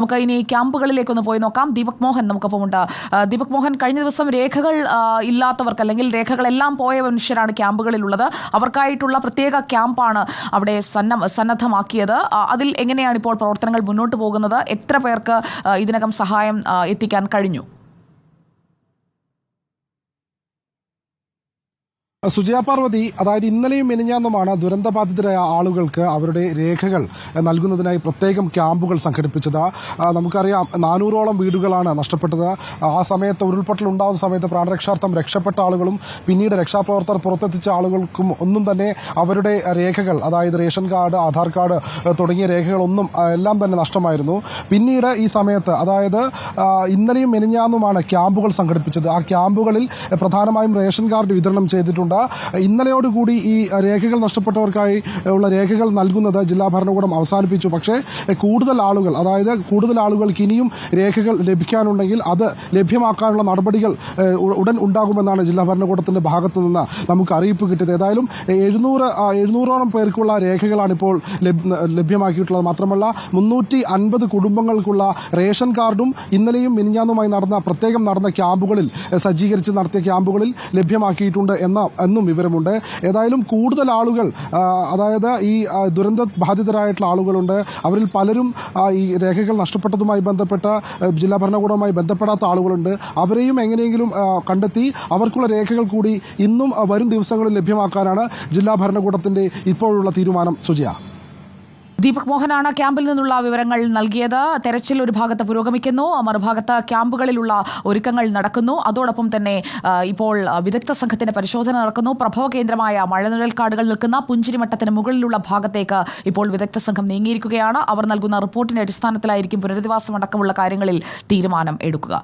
നമുക്ക് ഇനി ക്യാമ്പുകളിലേക്കൊന്ന് പോയി നോക്കാം. ദീപക് മോഹൻ നമുക്കൊപ്പമുണ്ട്. ദീപക് മോഹൻ, കഴിഞ്ഞ ദിവസം രേഖകൾ ഇല്ലാത്തവർക്ക് അല്ലെങ്കിൽ രേഖകളെല്ലാം പോയ മനുഷ്യരാണ് ക്യാമ്പുകളിലുള്ളത്. അവർക്കായിട്ടുള്ള പ്രത്യേക ക്യാമ്പാണ് അവിടെ സന്നദ്ധമാക്കിയത്. അതിൽ എങ്ങനെയാണ് ഇപ്പോൾ പ്രവർത്തനങ്ങൾ മുന്നോട്ട് പോകുന്നത്? എത്ര പേർക്ക് ഇതിനകം സഹായം എത്തിക്കാൻ കഴിഞ്ഞു? സുജയ പാർവതി, അതായത് ഇന്നലെയും മിനിഞ്ഞാന്നുമാണ് ദുരന്തബാധിതരായ ആളുകൾക്ക് അവരുടെ രേഖകൾ നൽകുന്നതിനായി പ്രത്യേകം ക്യാമ്പുകൾ സംഘടിപ്പിച്ചത്. നമുക്കറിയാം 400ഓളം വീടുകളാണ് നഷ്ടപ്പെട്ടത്. ആ സമയത്ത് ഉരുൾപൊട്ടൽ ഉണ്ടാകുന്ന സമയത്ത് പ്രാണരക്ഷാർത്ഥം രക്ഷപ്പെട്ട ആളുകളും പിന്നീട് രക്ഷാപ്രവർത്തകർ പുറത്തെത്തിച്ച ആളുകൾക്കും ഒന്നും തന്നെ അവരുടെ രേഖകൾ, അതായത് റേഷൻ കാർഡ്, ആധാർ കാർഡ് തുടങ്ങിയ രേഖകളൊന്നും എല്ലാം തന്നെ നഷ്ടമായിരുന്നു. പിന്നീട് ഈ സമയത്ത്, അതായത് ഇന്നലെയും മിനിഞ്ഞാന്നുമാണ് ക്യാമ്പുകൾ സംഘടിപ്പിച്ചത്. ആ ക്യാമ്പുകളിൽ പ്രധാനമായും റേഷൻ കാർഡ് വിതരണം ചെയ്തിട്ടുണ്ട്. ഇന്നലെയോടുകൂടി ഈ രേഖകൾ നഷ്ടപ്പെട്ടവർക്കായി ഉള്ള രേഖകൾ നൽകുന്നത് ജില്ലാ ഭരണകൂടം അവസാനിപ്പിച്ചു. പക്ഷേ കൂടുതൽ ആളുകൾക്ക് ഇനിയും രേഖകൾ ലഭിക്കാനുണ്ടെങ്കിൽ അത് ലഭ്യമാക്കാനുള്ള നടപടികൾ ഉടൻ ഉണ്ടാകുമെന്നാണ് ജില്ലാ ഭരണകൂടത്തിന്റെ ഭാഗത്തു നിന്ന് നമുക്ക് അറിയിപ്പ് കിട്ടിയത്. ഏതായാലും 700ഓളം പേർക്കുള്ള രേഖകളാണ് ഇപ്പോൾ ലഭ്യമാക്കിയിട്ടുള്ളത്. മാത്രമല്ല 350 കുടുംബങ്ങൾക്കുള്ള റേഷൻ കാർഡും ഇന്നലെയും മിനിഞ്ഞാന്നുമായി പ്രത്യേകം നടന്ന ക്യാമ്പുകളിൽ സജ്ജീകരിച്ച് നടത്തിയ ക്യാമ്പുകളിൽ ലഭ്യമാക്കിയിട്ടുണ്ട് എന്നും വിവരമുണ്ട്. ഏതായാലും കൂടുതൽ ആളുകൾ, അതായത് ഈ ദുരന്ത ബാധിതരായിട്ടുള്ള ആളുകളുണ്ട്. അവരിൽ പലരും ഈ രേഖകൾ നഷ്ടപ്പെട്ടതുമായി ബന്ധപ്പെട്ട് ജില്ലാ ഭരണകൂടവുമായി ബന്ധപ്പെടാത്ത ആളുകളുണ്ട്. അവരെയും എങ്ങനെയെങ്കിലും കണ്ടെത്തി അവർക്കുള്ള രേഖകൾ കൂടി ഇന്നും വരും ദിവസങ്ങളിൽ ലഭ്യമാക്കാനാണ് ജില്ലാ ഭരണകൂടത്തിന്റെ ഇപ്പോഴുള്ള തീരുമാനം. സുജയ. ദീപക് മോഹനാണ് ക്യാമ്പിൽ നിന്നുള്ള വിവരങ്ങൾ നൽകിയത്. തെരച്ചിൽ ഒരു ഭാഗത്ത് പുരോഗമിക്കുന്നു, മറുഭാഗത്ത് ക്യാമ്പുകളിലുള്ള ഒരുക്കങ്ങൾ നടക്കുന്നു. അതോടൊപ്പം തന്നെ ഇപ്പോൾ വിദഗ്ധ സംഘത്തിന്റെ പരിശോധന നടക്കുന്നു. പ്രഭവ കേന്ദ്രമായ മഴനിഴൽക്കാടുകൾ നിൽക്കുന്ന പുഞ്ചിരിമട്ടത്തിന് മുകളിലുള്ള ഭാഗത്തേക്ക് ഇപ്പോൾ വിദഗ്ധ സംഘം നീങ്ങിയിരിക്കുകയാണ്. അവർ നൽകുന്ന റിപ്പോർട്ടിന്റെ അടിസ്ഥാനത്തിലായിരിക്കും പുനരധിവാസം അടക്കമുള്ള കാര്യങ്ങളിൽ തീരുമാനം എടുക്കുക.